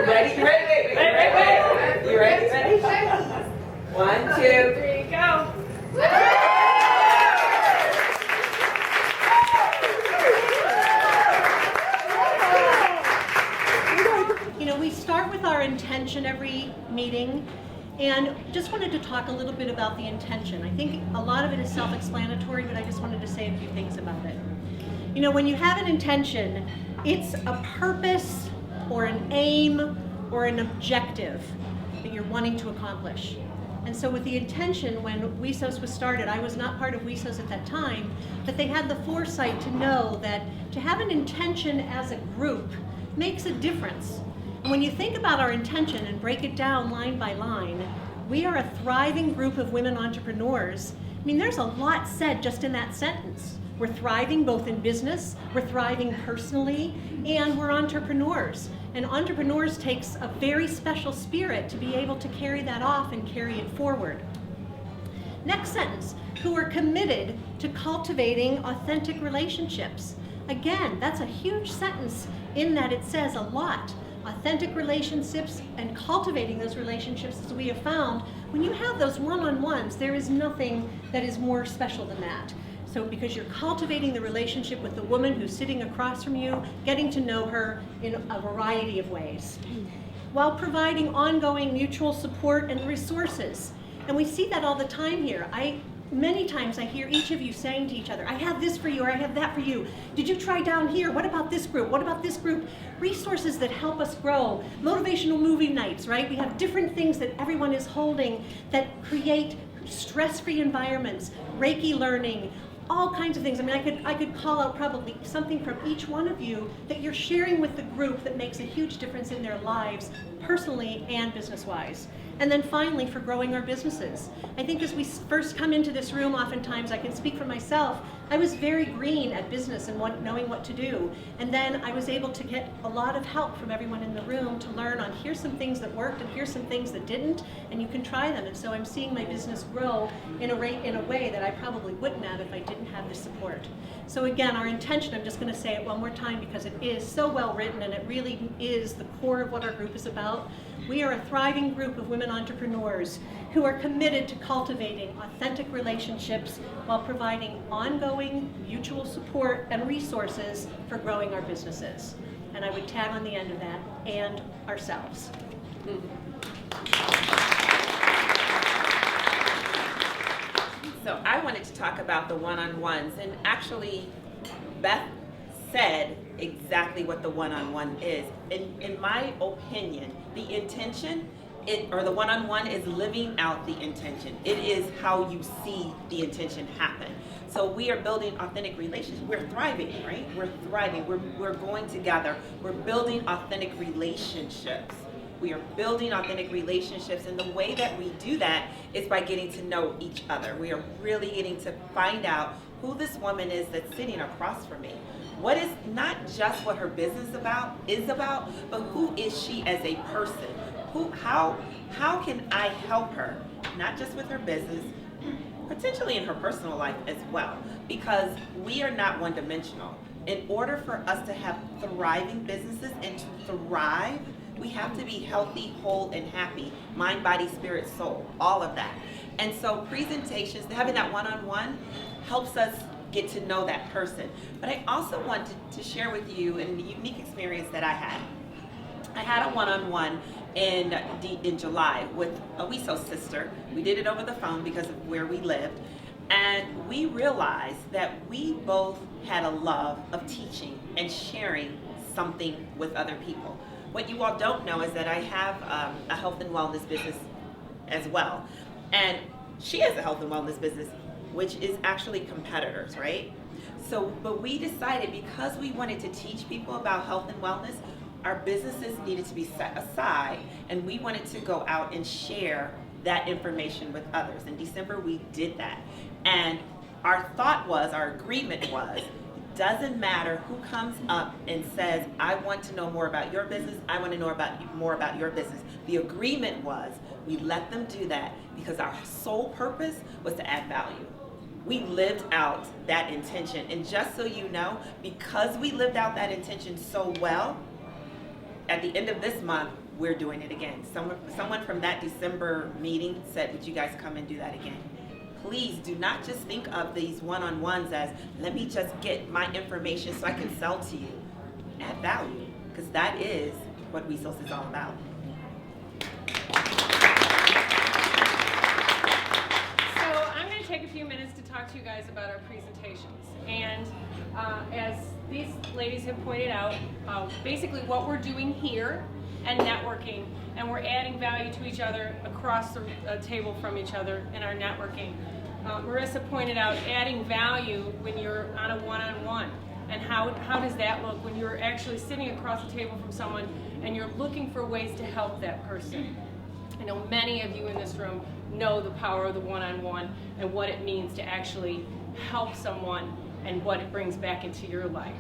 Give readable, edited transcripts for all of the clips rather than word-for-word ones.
Ready? Wait. You ready? Ready? 1, 2, 3, go. You know, we start with our intention every meeting, and just wanted to talk a little bit about the intention. I think a lot of it is self-explanatory, but I just wanted to say a few things about it. You know, when you have an intention, it's a purpose or an aim or an objective that you're wanting to accomplish. And so with the intention, when WESOS was started, I was not part of WESOS at that time, but they had the foresight to know that to have an intention as a group makes a difference. And when you think about our intention and break it down line by line, we are a thriving group of women entrepreneurs. I mean, there's a lot said just in that sentence. We're thriving both in business, we're thriving personally, and we're entrepreneurs. And entrepreneurs takes a very special spirit to be able to carry that off and carry it forward. Next sentence, who are committed to cultivating authentic relationships. Again, that's a huge sentence in that it says a lot. Authentic relationships and cultivating those relationships, as we have found, when you have those one-on-ones, there is nothing that is more special than that. So because you're cultivating the relationship with the woman who's sitting across from you, getting to know her in a variety of ways, while providing ongoing mutual support and resources. And we see that all the time here. Many times I hear each of you saying to each other, I have this for you, or I have that for you. Did you try down here? What about this group? What about this group? Resources that help us grow. Motivational movie nights, right? We have different things that everyone is holding that create stress-free environments, Reiki learning, all kinds of things. I mean, I could call out probably something from each one of you that you're sharing with the group that makes a huge difference in their lives, personally and business-wise. And then finally, for growing our businesses. I think as we first come into this room, oftentimes, I can speak for myself, I was very green at business and knowing what to do. And then I was able to get a lot of help from everyone in the room to learn on here's some things that worked and here's some things that didn't, and you can try them. And so I'm seeing my business grow in a way that I probably wouldn't have if I didn't have the support. So again, our intention, I'm just going to say it one more time because it is so well written and it really is the core of what our group is about. We are a thriving group of women entrepreneurs who are committed to cultivating authentic relationships while providing ongoing mutual support and resources for growing our businesses. And I would tag on the end of that, and ourselves. So I wanted to talk about the one-on-ones, and actually Beth said exactly what the one-on-one is. In my opinion, the intention, or the one-on-one is living out the intention. It is how you see the intention happen. So we are building authentic relationships. We're thriving, right? We're thriving. We're going together. We're building authentic relationships. We are building authentic relationships, and the way that we do that is by getting to know each other. We are really getting to find out who this woman is that's sitting across from me. What is not just what her business is about, but who is she as a person? How can I help her, not just with her business, potentially in her personal life as well? Because we are not one-dimensional. In order for us to have thriving businesses and to thrive, we have to be healthy, whole, and happy. Mind, body, spirit, soul, all of that. And so presentations, having that one-on-one helps us get to know that person. But I also wanted to share with you a unique experience that I had. I had a one-on-one in July with a WESOS sister. We did it over the phone because of where we lived. And we realized that we both had a love of teaching and sharing something with other people. What you all don't know is that I have a health and wellness business as well. And she has a health and wellness business, which is actually competitors, right? So, but we decided because we wanted to teach people about health and wellness, our businesses needed to be set aside, and we wanted to go out and share that information with others. In December, we did that. And our agreement was, doesn't matter who comes up and says, I want to know more about your business, I want to know more about your business. The agreement was, we let them do that because our sole purpose was to add value. We lived out that intention. And just so you know, because we lived out that intention so well, at the end of this month, we're doing it again. Someone from that December meeting said, would you guys come and do that again? Please do not just think of these one-on-ones as, let me just get my information so I can sell to you. Add value, because that is what WESOS is all about. So I'm going to take a few minutes to talk to you guys about our presentations. And as these ladies have pointed out, basically what we're doing here and networking, and we're adding value to each other across the table from each other in our networking. Marissa pointed out adding value when you're on a one-on-one. And how does that look when you're actually sitting across the table from someone and you're looking for ways to help that person? I know many of you in this room know the power of the one-on-one and what it means to actually help someone and what it brings back into your life.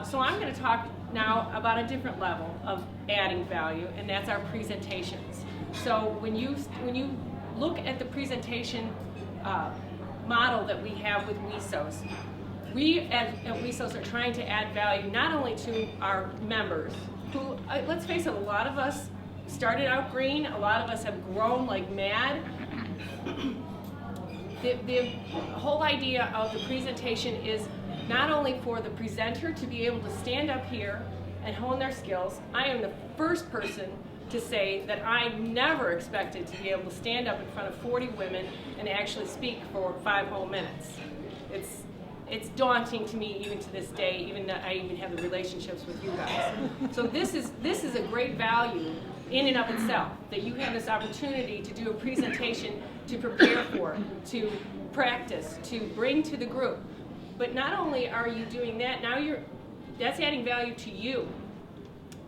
So I'm going to talk now about a different level of adding value, and that's our presentations. So when you look at the presentation model that we have with WESOS, we at WESOS are trying to add value not only to our members, who, let's face it, a lot of us started out green, a lot of us have grown like mad. The whole idea of the presentation is not only for the presenter to be able to stand up here and hone their skills. I am the first person to say that I never expected to be able to stand up in front of 40 women and actually speak for 5 whole minutes. It's daunting to me even to this day, even that I even have the relationships with you guys. So this is a great value in and of itself, that you have this opportunity to do a presentation to prepare for, to practice, to bring to the group. But not only are you doing that, now that's adding value to you.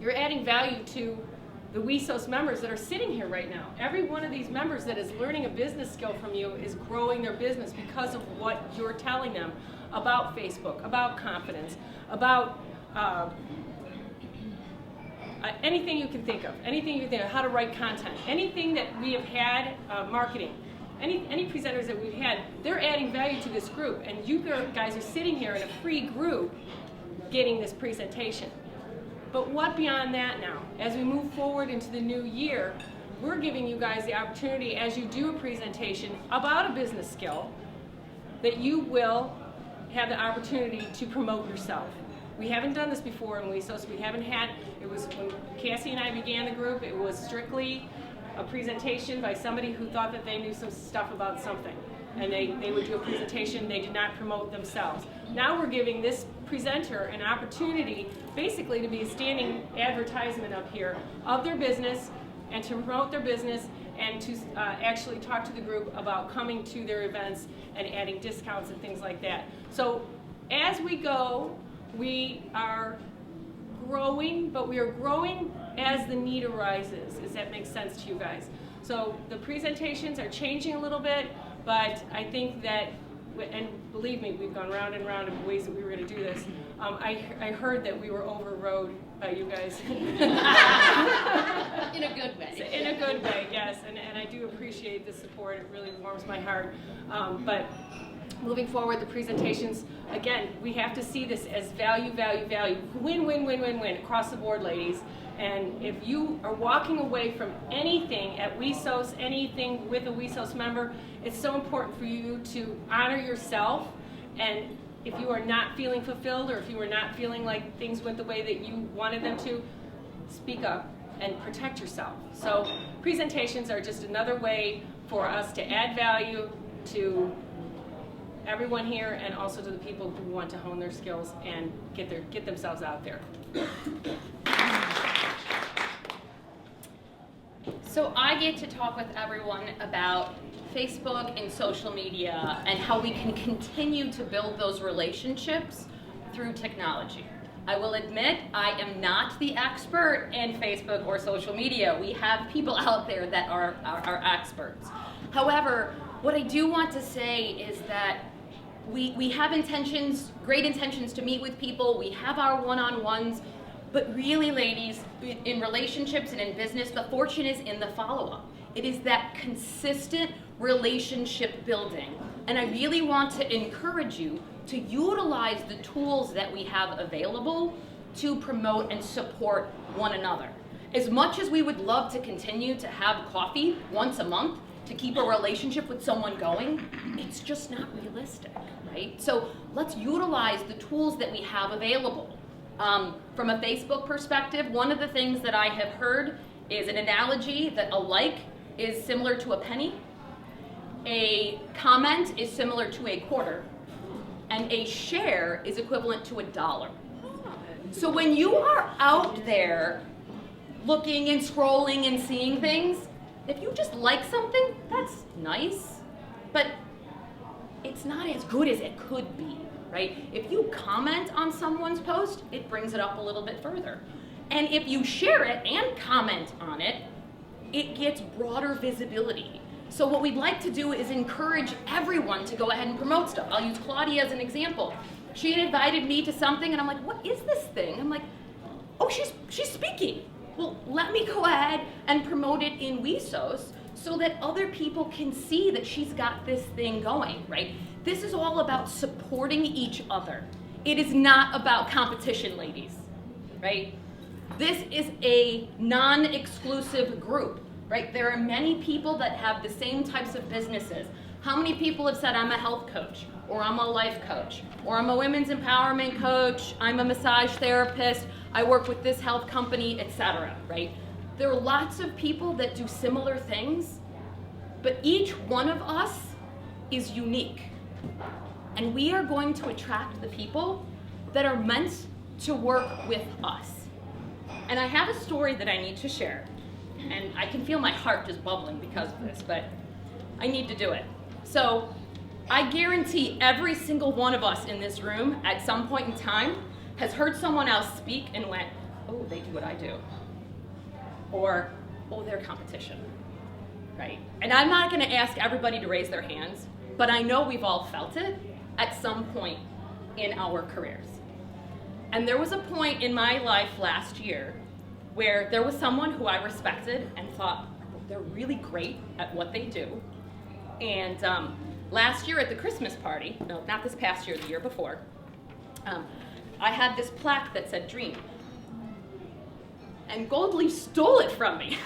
You're adding value to the WESOS members that are sitting here right now. Every one of these members that is learning a business skill from you is growing their business because of what you're telling them about Facebook, about confidence, about anything you can think of, how to write content, anything that we have had, marketing, any presenters that we've had, they're adding value to this group, and you guys are sitting here in a free group getting this presentation. But what beyond that now? As we move forward into the new year, we're giving you guys the opportunity, as you do a presentation about a business skill, that you will have the opportunity to promote yourself. We haven't done this before in WESOS. We haven't had, it was when Cassie and I began the group, it was strictly a presentation by somebody who thought that they knew some stuff about something. And they would do a presentation, they did not promote themselves. Now we're giving this presenter an opportunity basically to be a standing advertisement up here of their business and to promote their business and to actually talk to the group about coming to their events and adding discounts and things like that. So as we go, we are growing, but we are growing as the need arises. Does that make sense to you guys? So the presentations are changing a little bit, but I think that, and believe me, we've gone round and round of ways that we were going to do this. I heard that we were overrode by you guys. In a good way. In a good way, yes, and I do appreciate the support. It really warms my heart. But moving forward, the presentations, again, we have to see this as value, value, value. Win, win, win, win, win, across the board, ladies. And if you are walking away from anything at WESOS, anything with a WESOS member, it's so important for you to honor yourself. And if you are not feeling fulfilled, or if you are not feeling like things went the way that you wanted them to, speak up and protect yourself. So presentations are just another way for us to add value to everyone here and also to the people who want to hone their skills and get themselves out there. So I get to talk with everyone about Facebook and social media and how we can continue to build those relationships through technology. I will admit I am not the expert in Facebook or social media. We have people out there that are experts. However, what I do want to say is that we have intentions, great intentions to meet with people. We have our one-on-ones. But really, ladies, in relationships and in business, the fortune is in the follow-up. It is that consistent relationship building. And I really want to encourage you to utilize the tools that we have available to promote and support one another. As much as we would love to continue to have coffee once a month to keep a relationship with someone going, it's just not realistic, right? So let's utilize the tools that we have available. From a Facebook perspective, one of the things that I have heard is an analogy that a like is similar to a penny, a comment is similar to a quarter, and a share is equivalent to $1. So when you are out there looking and scrolling and seeing things, if you just like something, that's nice, but it's not as good as it could be, right? If you comment on someone's post, it brings it up a little bit further. And if you share it and comment on it, it gets broader visibility. So what we'd like to do is encourage everyone to go ahead and promote stuff. I'll use Claudia as an example. She had invited me to something, and I'm like, what is this thing? I'm like, oh, she's speaking. Well, let me go ahead and promote it in WESOS so that other people can see that she's got this thing going, right? This is all about supporting each other. It is not about competition, ladies, right? This is a non-exclusive group, right? There are many people that have the same types of businesses. How many people have said, I'm a health coach, or I'm a life coach, or I'm a women's empowerment coach, I'm a massage therapist, I work with this health company, etc., right? There are lots of people that do similar things, but each one of us is unique. And we are going to attract the people that are meant to work with us. And I have a story that I need to share. And I can feel my heart just bubbling because of this, but I need to do it. So I guarantee every single one of us in this room at some point in time has heard someone else speak and went, oh, they do what I do. Or, oh, they're competition, right? And I'm not gonna ask everybody to raise their hands, but I know we've all felt it at some point in our careers. And there was a point in my life last year where there was someone who I respected and thought, they're really great at what they do. And last year at the Christmas party, no, not this past year, the year before, I had this plaque that said dream. And Goldleaf stole it from me.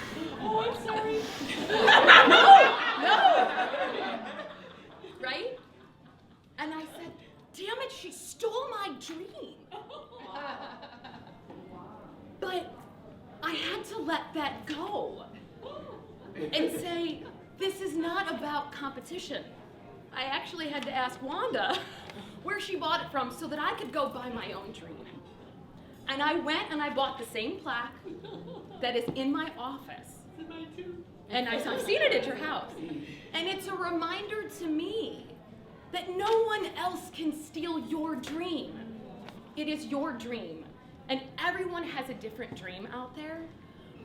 Oh, I'm sorry. No. Right? And I said, damn it, she stole my dream. But I had to let that go and say, this is not about competition. I actually had to ask Wanda where she bought it from so that I could go buy my own dream. And I went and I bought the same plaque that is in my office. And I've seen it at your house. And it's a reminder to me that no one else can steal your dream. It is your dream. And everyone has a different dream out there,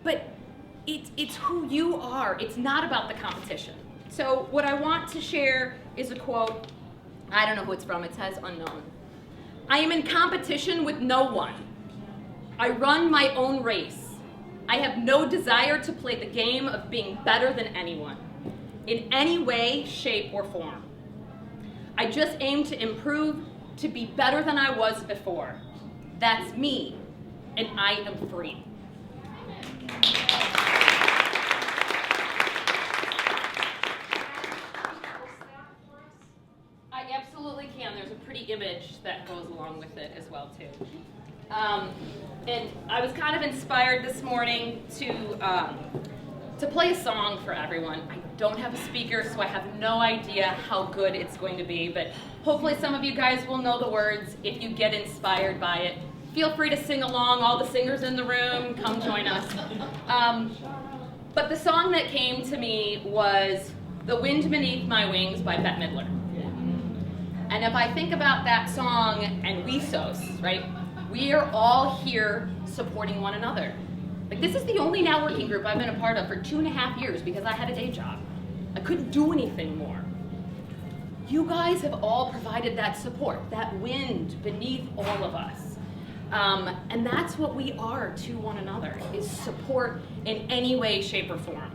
but it's who you are. It's not about the competition. So what I want to share is a quote. I don't know who it's from. It says unknown. I am in competition with no one. I run my own race. I have no desire to play the game of being better than anyone, in any way, shape, or form. I just aim to improve, to be better than I was before. That's me, and I am free. I absolutely can. There's a pretty image that goes along with it as well, too. And I was kind of inspired this morning to play a song for everyone. I don't have a speaker, so I have no idea how good it's going to be, but hopefully some of you guys will know the words if you get inspired by it. Feel free to sing along. All the singers in the room, come join us. But the song that came to me was The Wind Beneath My Wings by Bette Midler. And if I think about that song and WESOS, right, we are all here supporting one another. Like, this is the only networking group I've been a part of for 2.5 years because I had a day job. I couldn't do anything more. You guys have all provided that support, that wind beneath all of us. And that's what we are to one another, is support in any way, shape, or form.